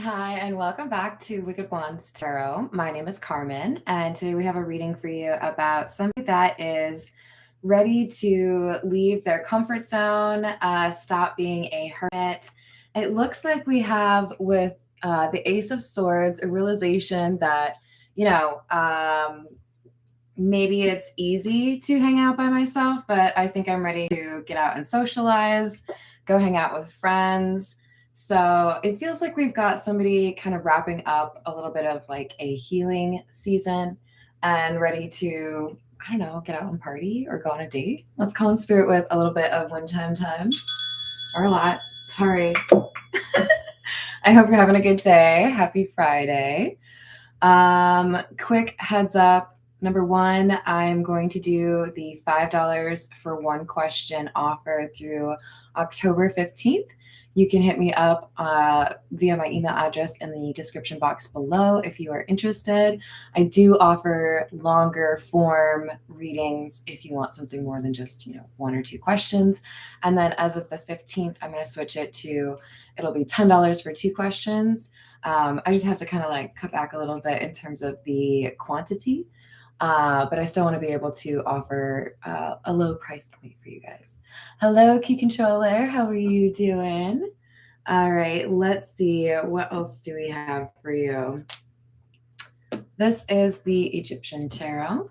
Hi, and welcome back to Wicked Wands Tarot. My name is Carmen, and today we have a reading for you about somebody that is ready to leave their comfort zone, stop being a hermit. It looks like we have with the Ace of Swords a realization that, maybe it's easy to hang out by myself, but I think I'm ready to get out and socialize, go hang out with friends. So it feels like we've got somebody kind of wrapping up a little bit of like a healing season and ready to, I don't know, get out and party or go on a date. Let's call in spirit with a little bit of one time or a lot. Sorry. I hope you're having a good day. Happy Friday. Quick heads up. Number one, I'm going to do the $5 for one question offer through October 15th. You can hit me up via my email address in the description box below if you are interested. I do offer longer form readings if you want something more than just, one or two questions. And then as of the 15th, I'm going to switch it to, it'll be $10 for two questions. I just have to kind of like cut back a little bit in terms of the quantity. But I still want to be able to offer a low price point for you guys. Hello, Key Controller. How are you doing? All right, let's see. What else do we have for you? This is the Egyptian Tarot.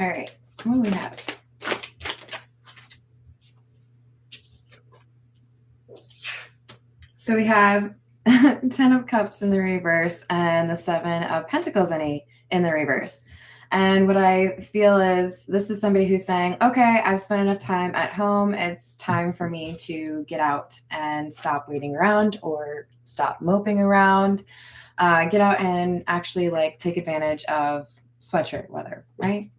All right, what do we have? So we have 10 of Cups in the reverse and the 7 of Pentacles in the reverse. And what I feel is this is somebody who's saying, okay, I've spent enough time at home. It's time for me to get out and stop waiting around or stop moping around. Get out and actually like take advantage of sweatshirt weather, right?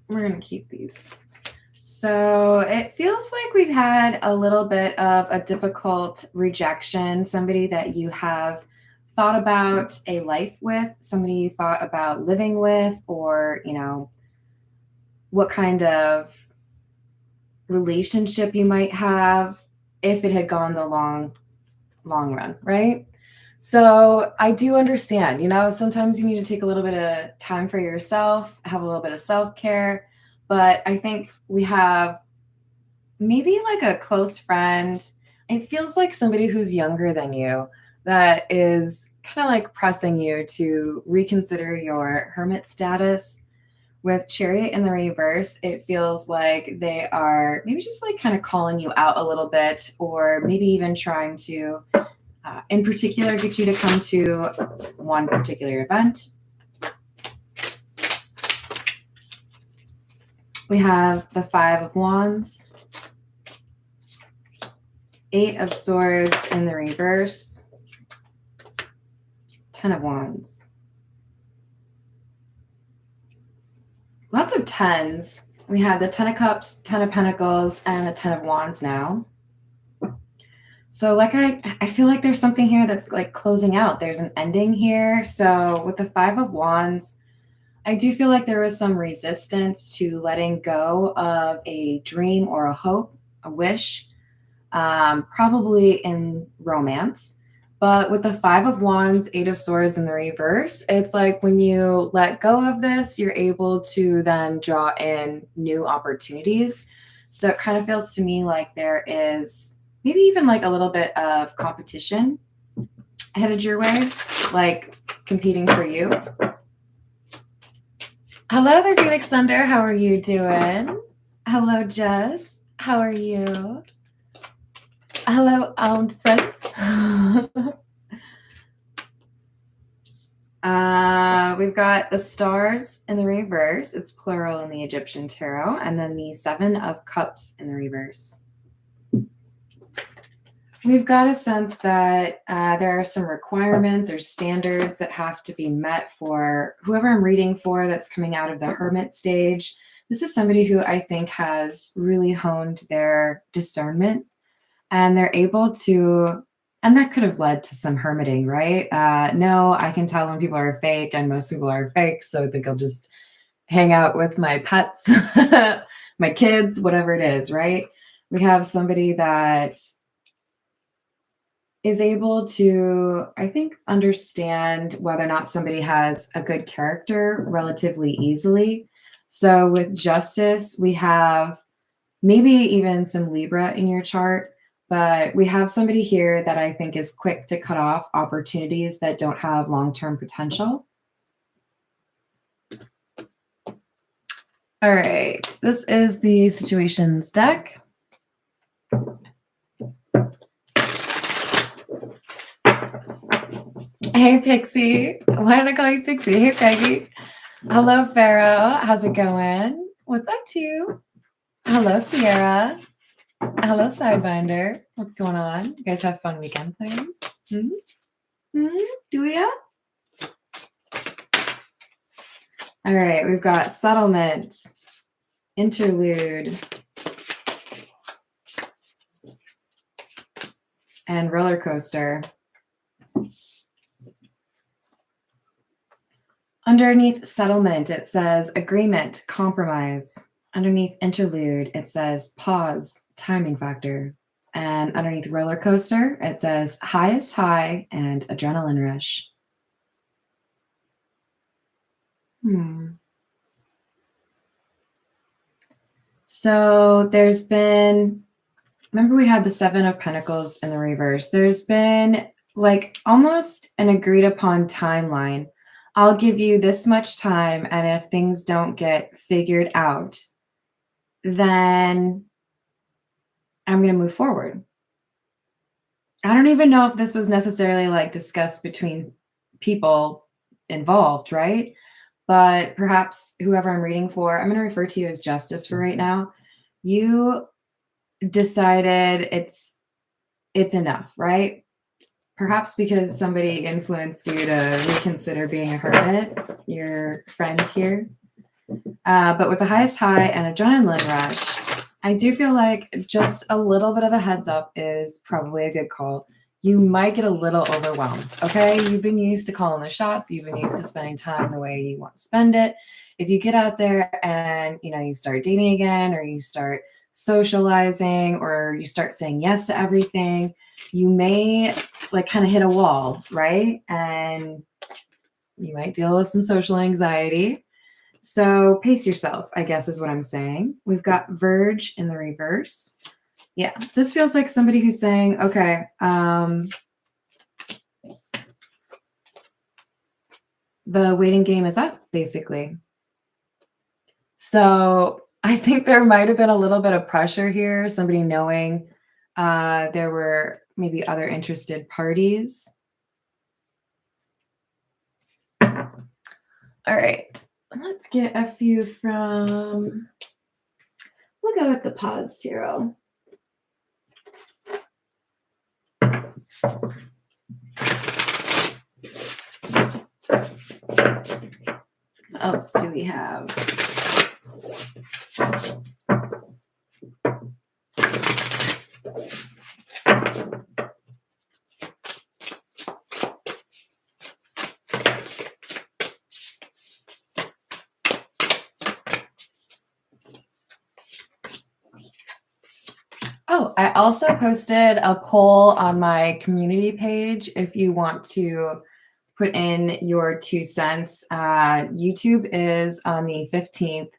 We're going to keep these. So it feels like we've had a little bit of a difficult rejection, somebody that you have thought about a life with, somebody you thought about living with, or, what kind of relationship you might have if it had gone the long run, right? So I do understand, sometimes you need to take a little bit of time for yourself, have a little bit of self-care. But I think we have maybe like a close friend. It feels like somebody who's younger than you that is kind of like pressing you to reconsider your hermit status. With Chariot in the reverse, it feels like they are maybe just like kind of calling you out a little bit, or maybe even trying to in particular get you to come to one particular event. We have the 5 of Wands, 8 of Swords in the reverse, 10 of Wands. Lots of 10s. We have the 10 of Cups, 10 of Pentacles, and the 10 of Wands now. So like I feel like there's something here that's like closing out. There's an ending here. So with the 5 of Wands, I do feel like there was some resistance to letting go of a dream or a hope, a wish, probably in romance. But with the 5 of Wands, 8 of Swords in the reverse, it's like when you let go of this, you're able to then draw in new opportunities. So it kind of feels to me like there is maybe even like a little bit of competition headed your way, like competing for you. Hello there, Phoenix Thunder. How are you doing? Hello, Jess. How are you? Hello, friends. We've got the stars in the reverse. It's plural in the Egyptian tarot. And then the 7 of Cups in the reverse. We've got a sense that there are some requirements or standards that have to be met for whoever I'm reading for that's coming out of the Hermit stage. This is somebody who I think has really honed their discernment and they're able to, and that could have led to some hermiting, right? No, I can tell when people are fake and most people are fake. So I think I'll just hang out with my pets, my kids, whatever it is, right? We have somebody that is able to, I think, understand whether or not somebody has a good character relatively easily. So with justice, we have maybe even some Libra in your chart, but we have somebody here that I think is quick to cut off opportunities that don't have long-term potential. All right, this is the situations deck. Hey, Pixie. Why did I call you Pixie? Hey, Peggy. Hello, Pharaoh. How's it going? What's up to you? Hello, Sierra. Hello, Sidebinder. What's going on? You guys have fun weekend plans? Do ya? All right, we've got settlement, interlude, and roller coaster. Underneath settlement, it says agreement, compromise. Underneath interlude, it says pause, timing factor. And underneath roller coaster, it says highest high and adrenaline rush. So there's been, remember we had the Seven of Pentacles in the reverse. There's been like almost an agreed upon timeline. I'll give you this much time, and if things don't get figured out, then I'm going to move forward. I don't even know if this was necessarily like discussed between people involved, right? But perhaps whoever I'm reading for, I'm going to refer to you as Justice for right now. You decided it's enough, right? Perhaps because somebody influenced you to reconsider being a hermit, your friend here. But with the highest high and adrenaline rush, I do feel like just a little bit of a heads up is probably a good call. You might get a little overwhelmed, okay? You've been used to calling the shots. You've been used to spending time the way you want to spend it. If you get out there and, you start dating again, or you start socializing, or you start saying yes to everything, you may like kind of hit a wall, right? And you might deal with some social anxiety. So pace yourself, I guess is what I'm saying. We've got Verge in the reverse. Yeah, this feels like somebody who's saying, okay, the waiting game is up, basically. So I think there might have been a little bit of pressure here, somebody knowing there were maybe other interested parties. All right, let's get a few from, we'll go with the pause tarot. What else do we have? Oh, I also posted a poll on my community page if you want to put in your 2 cents. YouTube is on the 15th,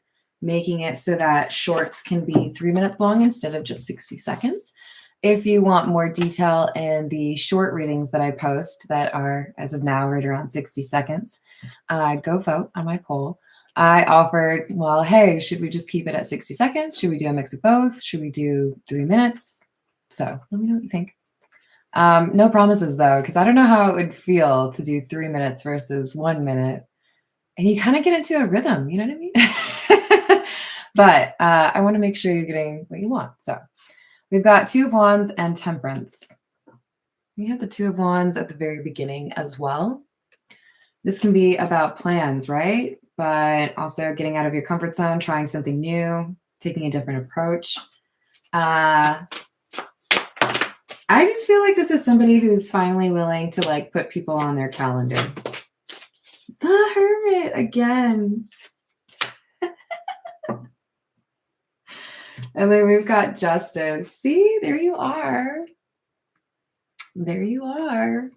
making it so that shorts can be 3 minutes long instead of just 60 seconds. If you want more detail in the short readings that I post that are, as of now, right around 60 seconds, go vote on my poll. I offered, well, hey, should we just keep it at 60 seconds? Should we do a mix of both? Should we do 3 minutes? So let me know what you think. No promises though, because I don't know how it would feel to do 3 minutes versus 1 minute. And you kind of get into a rhythm, you know what I mean? But I want to make sure you're getting what you want. So we've got 2 of Wands and Temperance. We had the Two of Wands at the very beginning as well. This can be about plans, right? But also getting out of your comfort zone, trying something new, taking a different approach. I just feel like this is somebody who's finally willing to like put people on their calendar. The Hermit again. And then we've got Justice. See, there you are. There you are.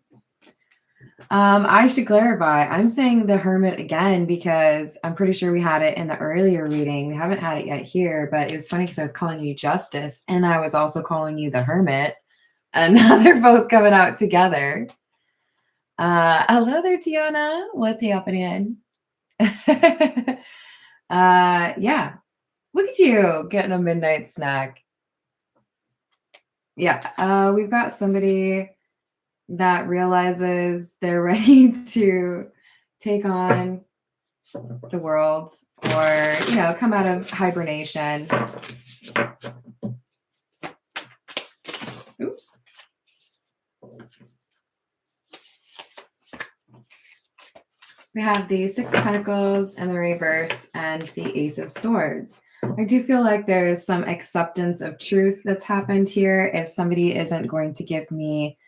I should clarify. I'm saying the Hermit again because I'm pretty sure we had it in the earlier reading. We haven't had it yet here, but it was funny because I was calling you Justice and I was also calling you the Hermit. And now they're both coming out together. Hello there, Tiana. What's happening? Yeah. Look at you getting a midnight snack. Yeah. We've got somebody that realizes they're ready to take on the world or, you know, come out of hibernation. Oops. We have the Six of Pentacles in the reverse and the Ace of Swords. I do feel like there's some acceptance of truth that's happened here. If somebody isn't going to give me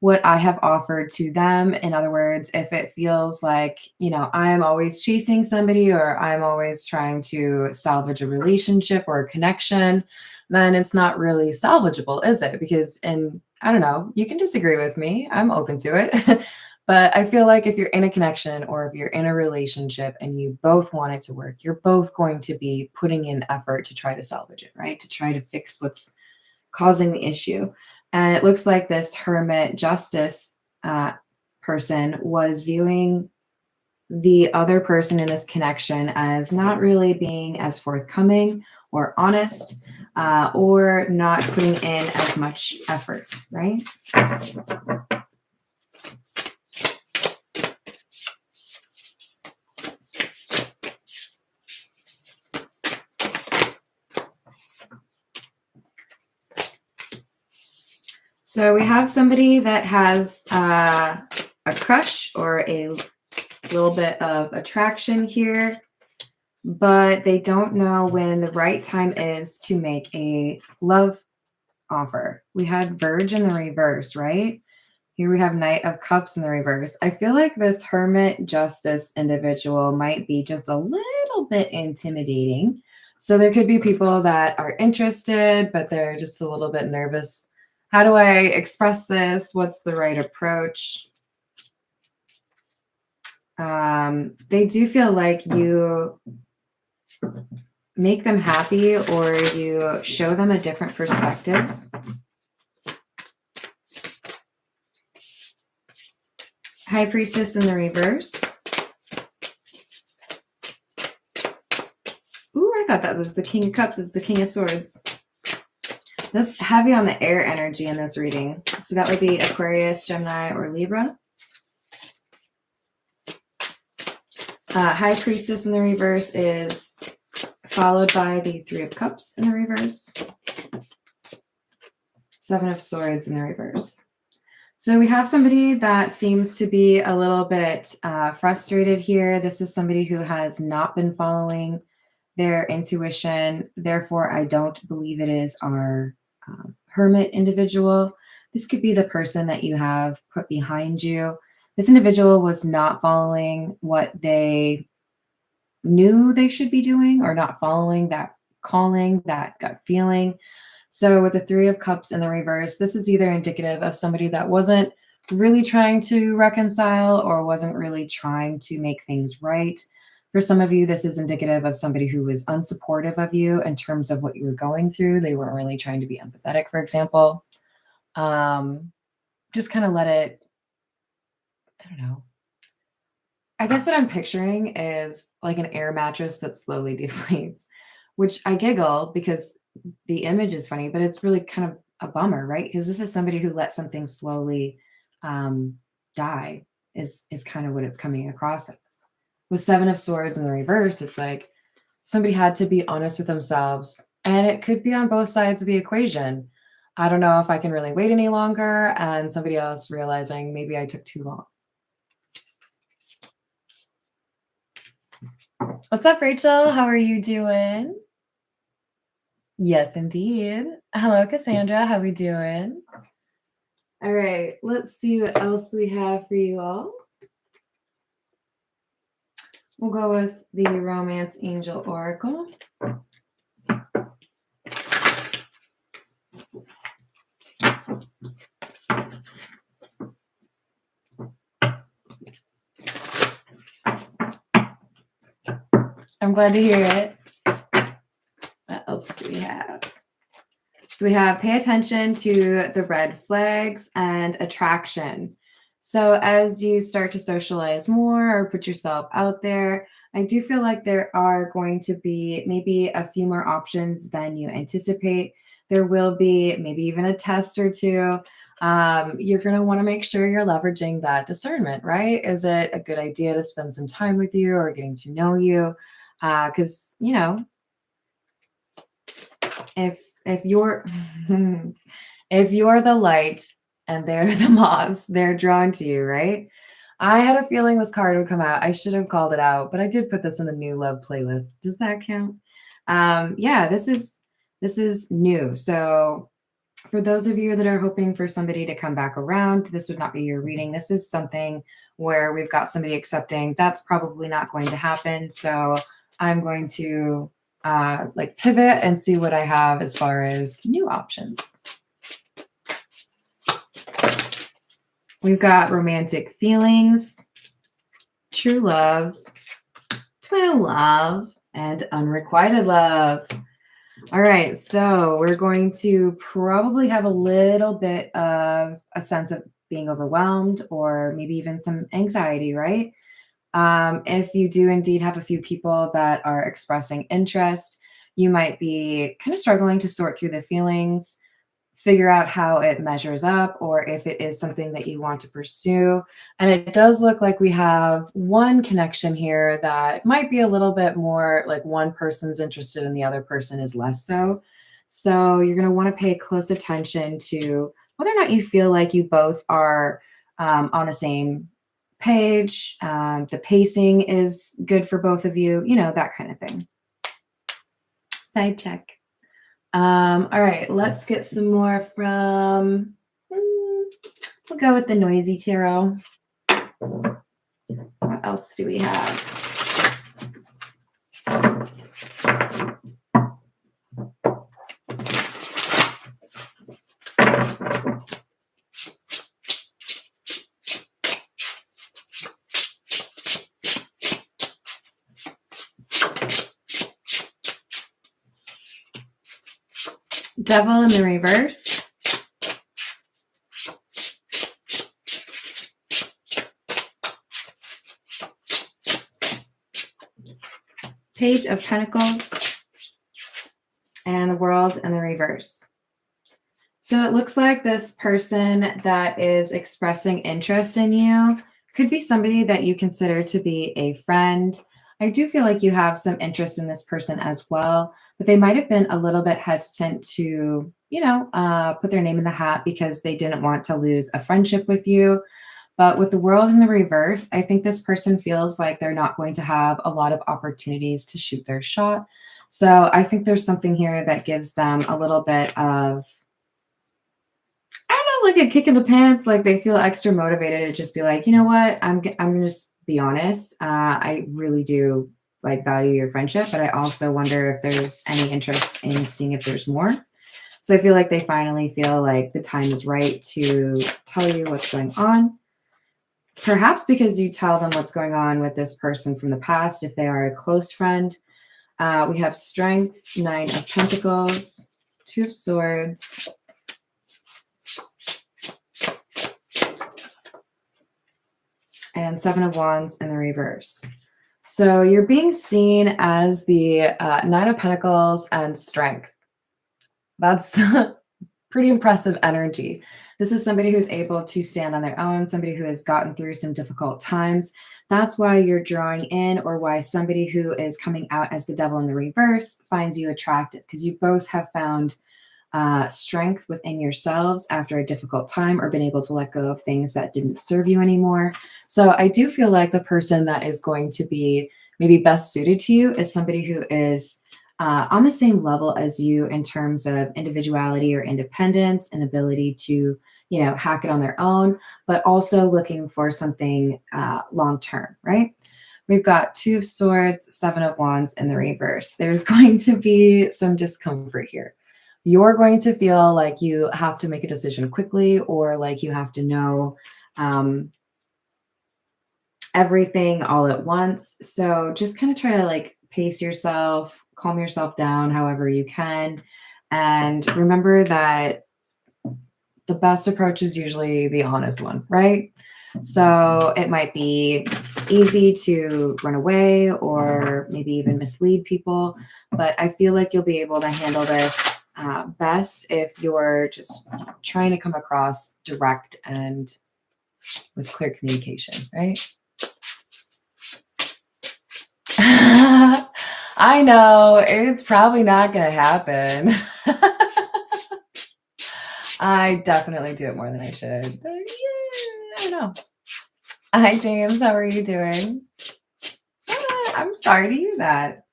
what I have offered to them, in other words, if it feels like, you know, I'm always chasing somebody or I'm always trying to salvage a relationship or a connection, then it's not really salvageable, is it? Because, and I don't know, you can disagree with me. I'm open to it. But I feel like if you're in a connection or if you're in a relationship and you both want it to work, you're both going to be putting in effort to try to salvage it, right? To try to fix what's causing the issue. And it looks like this Hermit Justice person was viewing the other person in this connection as not really being as forthcoming or honest or not putting in as much effort, right? So we have somebody that has a crush or a little bit of attraction here, but they don't know when the right time is to make a love offer. We had Verge in the reverse, right? Here we have Knight of Cups in the reverse. I feel like this Hermit Justice individual might be just a little bit intimidating. So there could be people that are interested, but they're just a little bit nervous. How do I express this? What's the right approach? They do feel like you make them happy or you show them a different perspective. High Priestess in the reverse. Ooh, I thought that was the King of Cups. It's the King of Swords. That's heavy on the air energy in this reading. So that would be Aquarius, Gemini, or Libra. High Priestess in the reverse is followed by the Three of Cups in the reverse. Seven of Swords in the reverse. So we have somebody that seems to be a little bit frustrated here. This is somebody who has not been following their intuition. Therefore, I don't believe it is our Hermit individual. This could be the person that you have put behind you. This individual was not following what they knew they should be doing or not following that calling, that gut feeling. So with the Three of Cups in the reverse, this is either indicative of somebody that wasn't really trying to reconcile or wasn't really trying to make things right. For some of you, this is indicative of somebody who was unsupportive of you in terms of what you were going through. They weren't really trying to be empathetic, for example. Just kind of let it, I don't know. I guess what I'm picturing is like an air mattress that slowly deflates, which I giggle because the image is funny, but it's really kind of a bummer, right? Because this is somebody who let something slowly die is kind of what it's coming across as. With Seven of Swords in the reverse, it's like somebody had to be honest with themselves, and it could be on both sides of the equation. I don't know if I can really wait any longer, and somebody else realizing maybe I took too long. What's up, Rachel? How are you doing? Yes, indeed. Hello, Cassandra. How we doing? All right, let's see what else we have for you all. We'll go with the Romance Angel Oracle. I'm glad to hear it. What else do we have? So we have pay attention to the red flags and attraction. So as you start to socialize more or put yourself out there, I do feel like there are going to be maybe a few more options than you anticipate. There will be maybe even a test or two. You're going to want to make sure you're leveraging that discernment, right? Is it a good idea to spend some time with you or getting to know you? Because, if you're if you're the light and they're the moths, they're drawn to you, right? I had a feeling this card would come out. I should have called it out, but I did put this in the new love playlist. Does that count? Yeah, this is new. So for those of you that are hoping for somebody to come back around, this would not be your reading. This is something where we've got somebody accepting that's probably not going to happen. So I'm going to pivot and see what I have as far as new options. We've got romantic feelings, true love, twin love, and unrequited love. All right, so we're going to probably have a little bit of a sense of being overwhelmed or maybe even some anxiety, right? If you do indeed have a few people that are expressing interest, you might be kind of struggling to sort through the feelings, figure out how it measures up, or if it is something that you want to pursue. And it does look like we have one connection here that might be a little bit more like one person's interested and the other person is less so. So you're going to want to pay close attention to whether or not you feel like you both are on the same page. The pacing is good for both of you, that kind of thing. Side check. All right, let's get some more from, we'll go with the noisy tarot. What else do we have? Devil in the reverse. Page of Pentacles and the World in the reverse. So it looks like this person that is expressing interest in you could be somebody that you consider to be a friend. I do feel like you have some interest in this person as well, but they might have been a little bit hesitant to, put their name in the hat because they didn't want to lose a friendship with you. But with the World in the reverse, I think this person feels like they're not going to have a lot of opportunities to shoot their shot. So I think there's something here that gives them a little bit of, I don't know, like a kick in the pants. Like they feel extra motivated to just be like, you know what, I'm gonna just be honest. I really do value your friendship, but I also wonder if there's any interest in seeing if there's more. So I feel like they finally feel like the time is right to tell you what's going on. Perhaps because you tell them what's going on with this person from the past, if they are a close friend. We have Strength, 9 of Pentacles, 2 of Swords, and 7 of Wands in the reverse. So you're being seen as the 9 of Pentacles and Strength. That's pretty impressive energy. This is somebody who's able to stand on their own, somebody who has gotten through some difficult times. That's why you're drawing in, or why somebody who is coming out as the Devil in the reverse finds you attractive, because you both have found strength within yourselves after a difficult time, or been able to let go of things that didn't serve you anymore. So I do feel like the person that is going to be maybe best suited to you is somebody who is on the same level as you in terms of individuality or independence and ability to, hack it on their own, but also looking for something long term, right? We've got Two of Swords, Seven of Wands in the reverse. There's going to be some discomfort here. You're going to feel like you have to make a decision quickly, or like you have to know everything all at once. So just kind of try to like pace yourself, calm yourself down however you can. And remember that the best approach is usually the honest one, right? So it might be easy to run away or maybe even mislead people, but I feel like you'll be able to handle this best if you're just trying to come across direct and with clear communication, right? I know, it's probably not going to happen. I definitely do it more than I should. But yeah, I don't know. Hi, James. How are you doing? I'm sorry to hear that.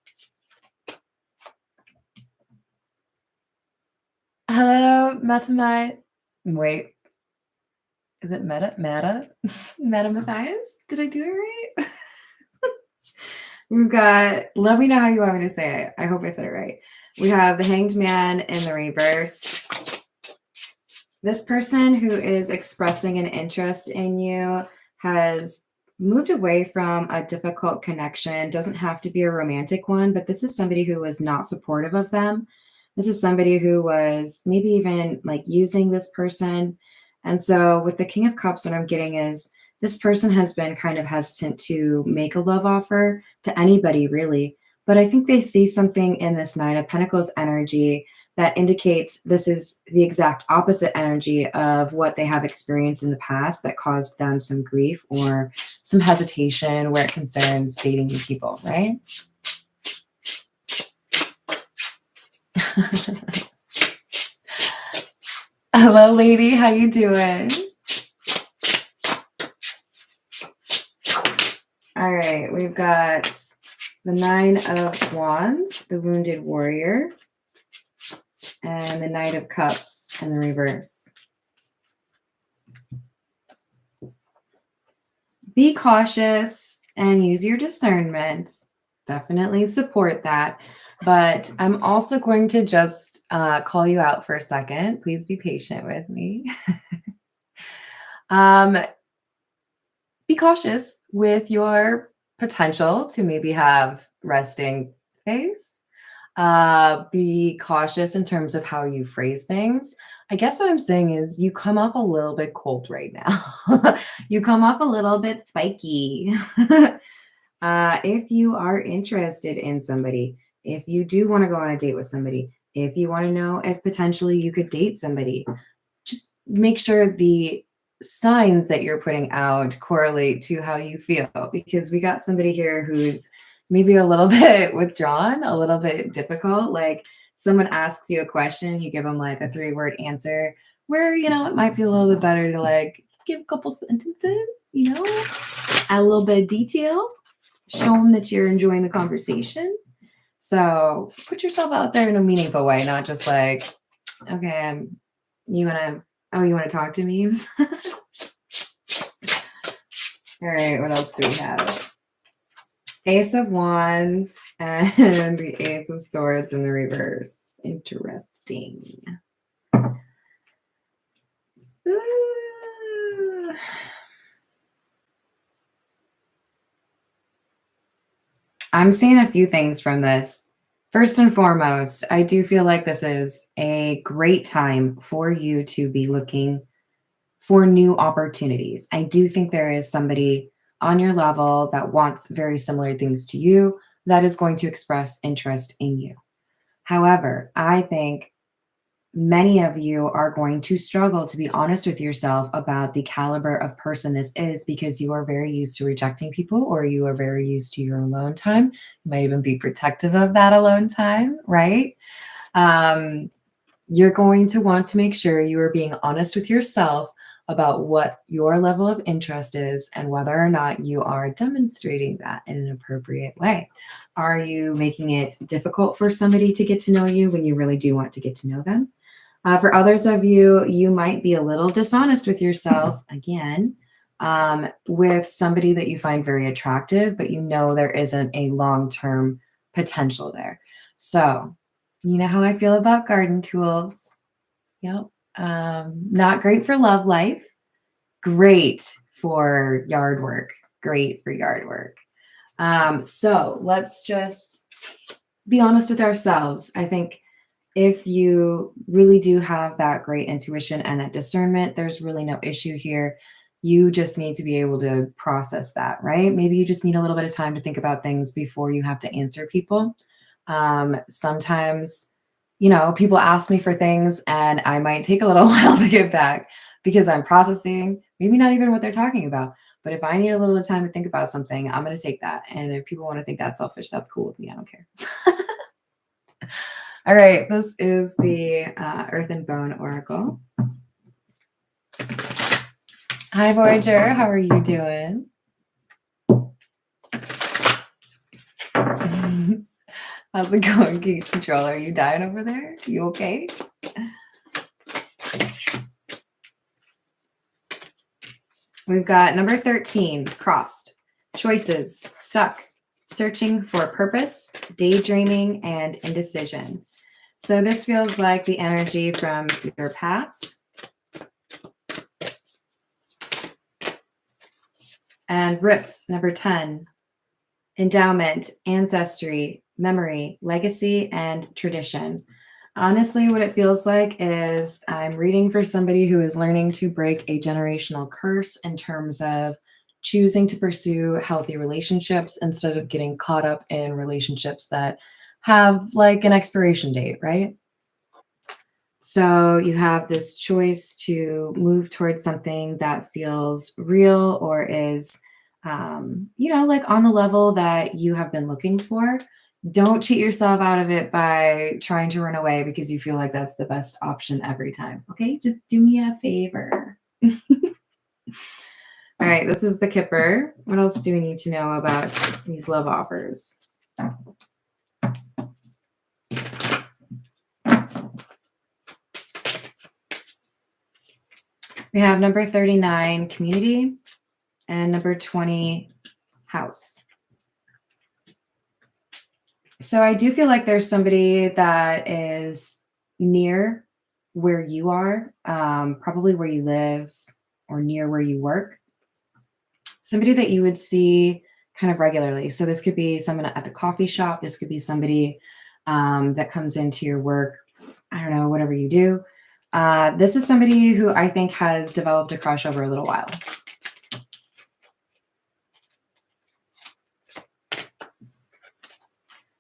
Hello, Matamai. Wait, is it Meta Matthias? Did I do it right? We've got, let me know how you want me to say it. I hope I said it right. We have the Hanged Man in the reverse. This person who is expressing an interest in you has moved away from a difficult connection. Doesn't have to be a romantic one, but this is somebody who was not supportive of them. This is somebody who was maybe even like using this person. And so with the King of Cups, what I'm getting is this person has been kind of hesitant to make a love offer to anybody, really. But I think they see something in this Nine of Pentacles energy that indicates this is the exact opposite energy of what they have experienced in the past that caused them some grief or some hesitation where it concerns dating new people, right? Hello, lady. How you doing? All right, we've got the Nine of Wands, the Wounded Warrior, and the Knight of Cups in the reverse. Be cautious and use your discernment. Definitely support that. But I'm also going to just call you out for a second. Please be patient with me. Be cautious with your potential to maybe have resting face. Be cautious in terms of how you phrase things. I guess what I'm saying is you come off a little bit cold right now. You come off a little bit spiky. If you are interested in somebody, if you do want to go on a date with somebody, if you want to know if potentially you could date somebody, just make sure the signs that you're putting out correlate to how you feel, because we got somebody here who's maybe a little bit withdrawn, a little bit difficult. Like someone asks you a question, you give them like a 3-word answer where, it might be a little bit better to like give a couple sentences, add a little bit of detail, show them that you're enjoying the conversation. So put yourself out there in a meaningful way, not just like, okay, you want to talk to me? All right, what else do we have? Ace of Wands and the Ace of Swords in the reverse. Interesting. I'm seeing a few things from this. First and foremost, I do feel like this is a great time for you to be looking for new opportunities. I do think there is somebody on your level that wants very similar things to you that is going to express interest in you. However, I think many of you are going to struggle to be honest with yourself about the caliber of person this is, because you are very used to rejecting people, or you are very used to your alone time. You might even be protective of that alone time, right? You're going to want to make sure you are being honest with yourself about what your level of interest is and whether or not you are demonstrating that in an appropriate way. Are you making it difficult for somebody to get to know you when you really do want to get to know them? For others of you, you might be a little dishonest with yourself again, with somebody that you find very attractive, but you know there isn't a long term potential there. So, you know how I feel about garden tools. Yep. Not great for love life, great for yard work. Great for yard work. So let's just be honest with ourselves. I think if you really do have that great intuition and that discernment, there's really no issue here. You just need to be able to process that, right? Maybe you just need a little bit of time to think about things before you have to answer people. Sometimes, people ask me for things and I might take a little while to get back because I'm processing, maybe not even what they're talking about. But if I need a little bit of time to think about something, I'm going to take that. And if people want to think that's selfish, that's cool with me. I don't care. All right, this is the Earth and Bone Oracle. Hi, Voyager. How are you doing? How's it going, King Control? Are you dying over there? You okay? We've got number 13, crossed, choices, stuck, searching for purpose, daydreaming, and indecision. So this feels like the energy from your past. And roots, number 10, endowment, ancestry, memory, legacy, and tradition. Honestly, what it feels like is I'm reading for somebody who is learning to break a generational curse in terms of choosing to pursue healthy relationships instead of getting caught up in relationships that have like an expiration date, right? So you have this choice to move towards something that feels real or is, like on the level that you have been looking for. Don't cheat yourself out of it by trying to run away because you feel like that's the best option every time. Okay, just do me a favor. All right, this is the Kipper. What else do we need to know about these love offers? We have number 39, community, and number 20, house. So I do feel like there's somebody that is near where you are, probably where you live or near where you work. Somebody that you would see kind of regularly. So this could be someone at the coffee shop. This could be somebody that comes into your work. I don't know, whatever you do. This is somebody who I think has developed a crush over a little while.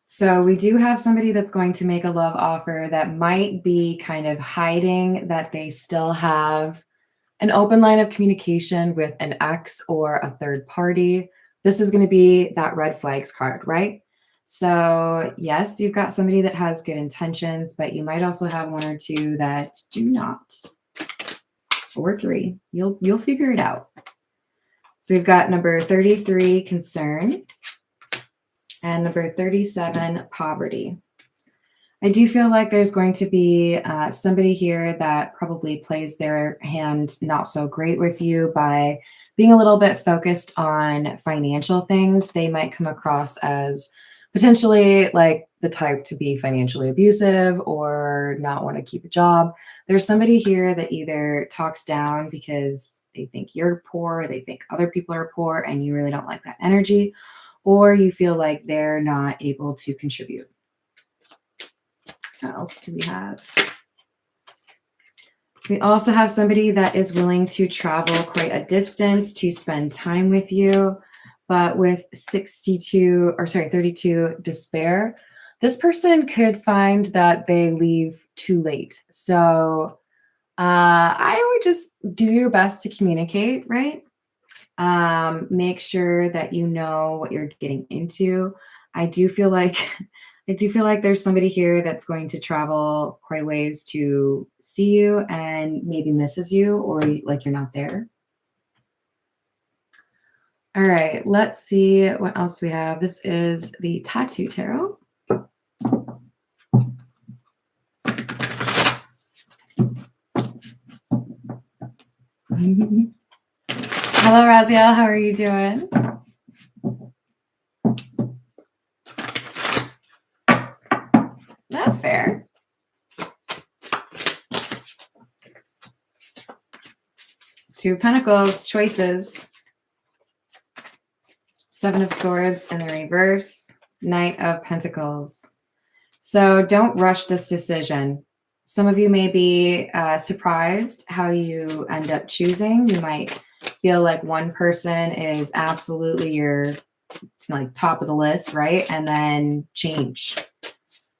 So we do have somebody that's going to make a love offer that might be kind of hiding that they still have an open line of communication with an ex or a third party. This is going to be that red flags card, right? So yes, you've got somebody that has good intentions, but you might also have one or two that do not, or three. You'll figure it out. So we've got number 33, concern, and number 37, poverty. I do feel like there's going to be somebody here that probably plays their hand not so great with you by being a little bit focused on financial things. They might come across as potentially like the type to be financially abusive or not want to keep a job. There's somebody here that either talks down because they think you're poor, they think other people are poor, and you really don't like that energy, or you feel like they're not able to contribute. What else do we have? We also have somebody that is willing to travel quite a distance to spend time with you, but with 32, despair. This person could find that they leave too late. So I would just do your best to communicate, right? Make sure that you know what you're getting into. I do feel like I do feel like there's somebody here that's going to travel quite a ways to see you and maybe misses you or like you're not there. All right, let's see what else we have. This is the Tattoo Tarot. Hello, Raziel. How are you doing? That's fair. Two of Pentacles, choices. Seven of Swords in the reverse. Knight of Pentacles. So don't rush this decision. Some of you may be surprised how you end up choosing. You might feel like one person is absolutely your like top of the list, right? And then change.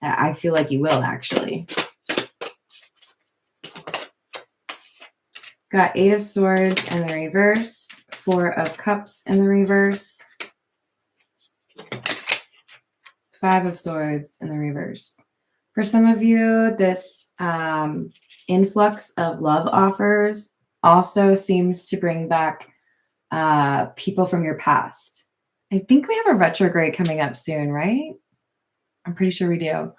I feel like you will actually. Got Eight of Swords in the reverse, Four of Cups in the reverse, Five of Swords in the reverse. For some of you, this influx of love offers also seems to bring back people from your past. I think we have a retrograde coming up soon, right? I'm pretty sure we do.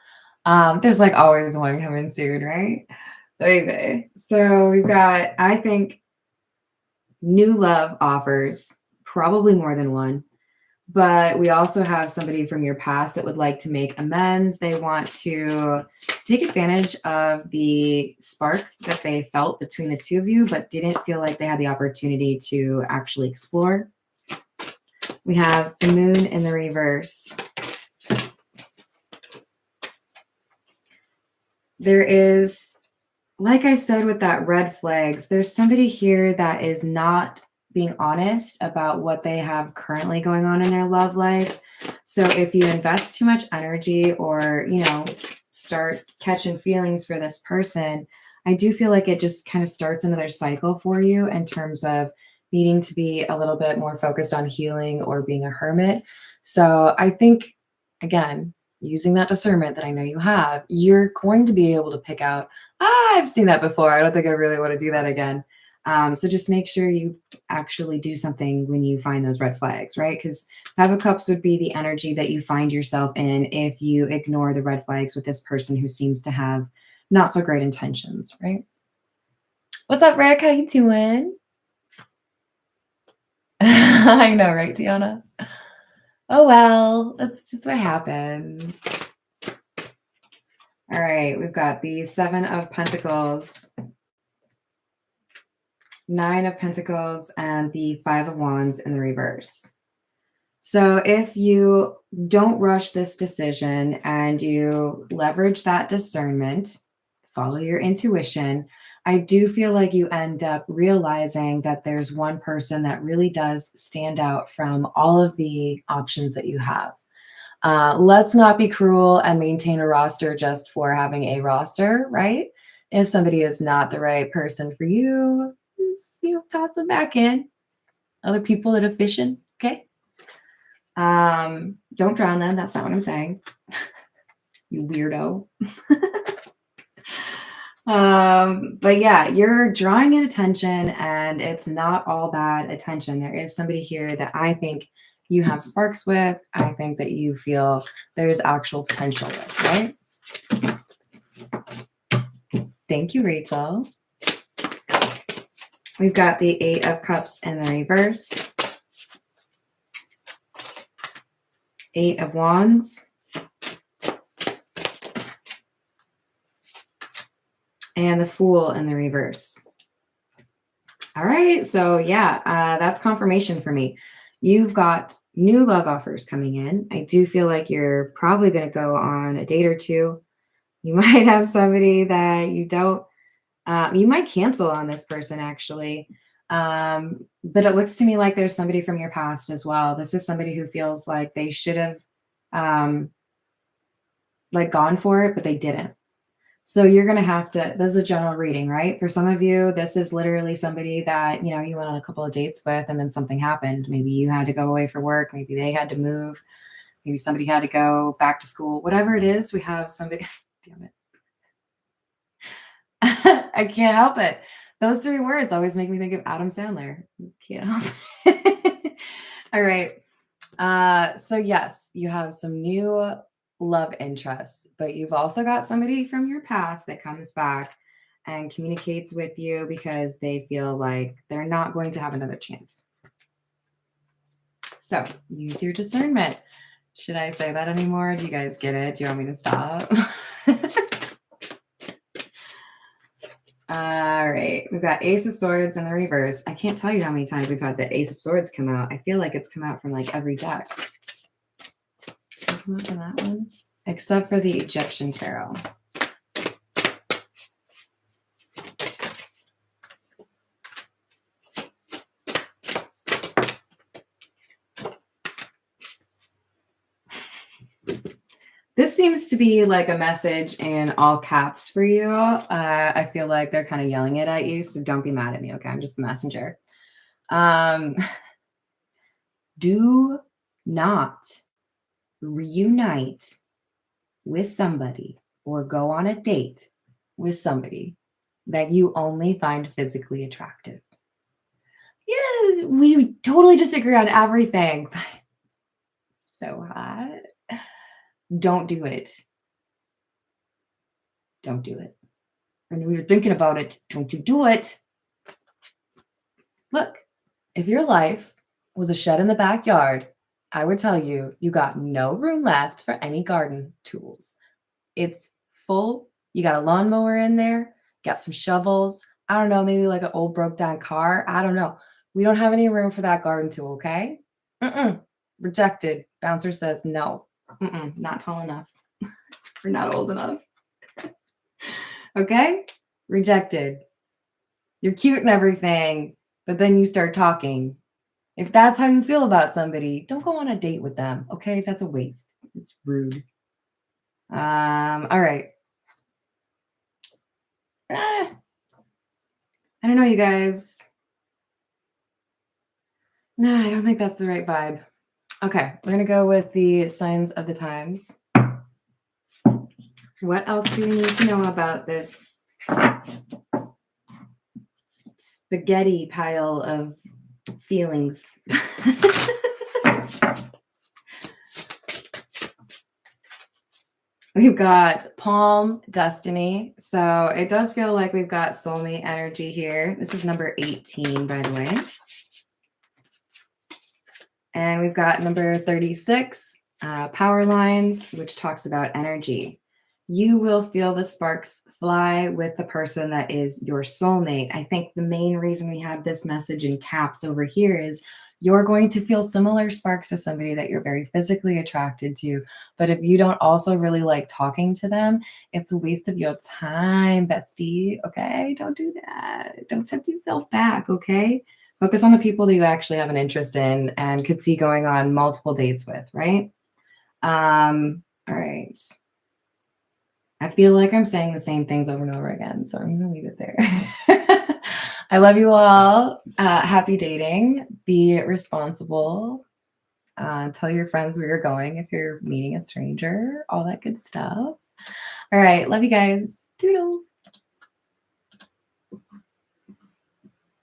There's like always one coming soon, right? Okay. So we've got, I think, new love offers, probably more than one. But we also have somebody from your past that would like to make amends. They want to take advantage of the spark that they felt between the two of you, but didn't feel like they had the opportunity to actually explore. We have the Moon in the reverse. There is, like I said with that red flags, there's somebody here that is not being honest about what they have currently going on in their love life. So if you invest too much energy or, you know, start catching feelings for this person, I do feel like it just kind of starts another cycle for you in terms of needing to be a little bit more focused on healing or being a hermit. So I think, again, using that discernment that I know you have, you're going to be able to pick out, I've seen that before. I don't think I really want to do that again. So just make sure you actually do something when you find those red flags, right? Because Five of Cups would be the energy that you find yourself in if you ignore the red flags with this person who seems to have not so great intentions, right? What's up, Rick? How you doing? I know, right, Tiana? Oh, well, that's just what happens. All right, we've got the Seven of Pentacles, Nine of Pentacles, and the Five of Wands in the reverse. So if you don't rush this decision and you leverage that discernment, follow your intuition, I do feel like you end up realizing that there's one person that really does stand out from all of the options that you have. Let's not be cruel and maintain a roster just for having a roster, right? If somebody is not the right person for you, just, toss them back in. Other people that are fishing, okay? Don't drown them. That's not what I'm saying. You weirdo. But yeah, you're drawing in attention and it's not all bad attention. There is somebody here that I think you have sparks with. I think that you feel there's actual potential with, right? Thank you, Rachel. We've got the Eight of Cups in the reverse. Eight of Wands. And the Fool in the reverse. All right, so yeah, that's confirmation for me. You've got new love offers coming in. I do feel like you're probably going to go on a date or two. You might have somebody that you don't, you might cancel on this person actually. But it looks to me like there's somebody from your past as well. This is somebody who feels like they should have like gone for it, but they didn't. So you're going to have to, this is a general reading, right? For some of you, this is literally somebody that, you went on a couple of dates with and then something happened. Maybe you had to go away for work. Maybe they had to move. Maybe somebody had to go back to school. Whatever it is, we have somebody. Damn it. I can't help it. Those three words always make me think of Adam Sandler. Just can't help it. All right. So yes, you have some new love interests, but you've also got somebody from your past that comes back and communicates with you because they feel like they're not going to have another chance. So use your discernment. Should I say that anymore? Do you guys get it? Do you want me to stop? All right, we've got Ace of Swords in the reverse. I can't tell you how many times we've had the Ace of Swords come out. I feel like it's come out from like every deck. Did it come out from that one? Except for the Egyptian Tarot. This seems to be like a message in all caps for you. I feel like they're kind of yelling it at you, so don't be mad at me, okay? I'm just the messenger. Do not reunite with somebody or go on a date with somebody that you only find physically attractive. Yeah, we totally disagree on everything, but so hot. Don't do it. Don't do it. I know you're thinking about it. Don't you do it. Look, if your life was a shed in the backyard, I would tell you, you got no room left for any garden tools. It's full. You got a lawnmower in there, got some shovels. I don't know, maybe like an old broke down car. I don't know. We don't have any room for that garden tool, okay? Rejected. Bouncer says no. Not tall enough. We're not old enough. Okay? Rejected. You're cute and everything, but then you start talking. If that's how you feel about somebody, don't go on a date with them, okay? That's a waste. It's rude. All right. I don't know, you guys. No, I don't think that's the right vibe. Okay, we're going to go with the signs of the times. What else do we need to know about this spaghetti pile of feelings? We've got Palm Destiny. So it does feel like we've got soulmate energy here. This is number 18, by the way. And we've got number 36, Power Lines, which talks about energy. You will feel the sparks fly with the person that is your soulmate. I think the main reason we have this message in caps over here is you're going to feel similar sparks with somebody that you're very physically attracted to. But if you don't also really like talking to them, it's a waste of your time, bestie. Okay, don't do that. Don't set yourself back, okay? Focus on the people that you actually have an interest in and could see going on multiple dates with, right? All right. I feel like I'm saying the same things over and over again, so I'm going to leave it there. I love you all. Happy dating. Be responsible. Tell your friends where you're going if you're meeting a stranger. All that good stuff. All right. Love you guys. Toodles.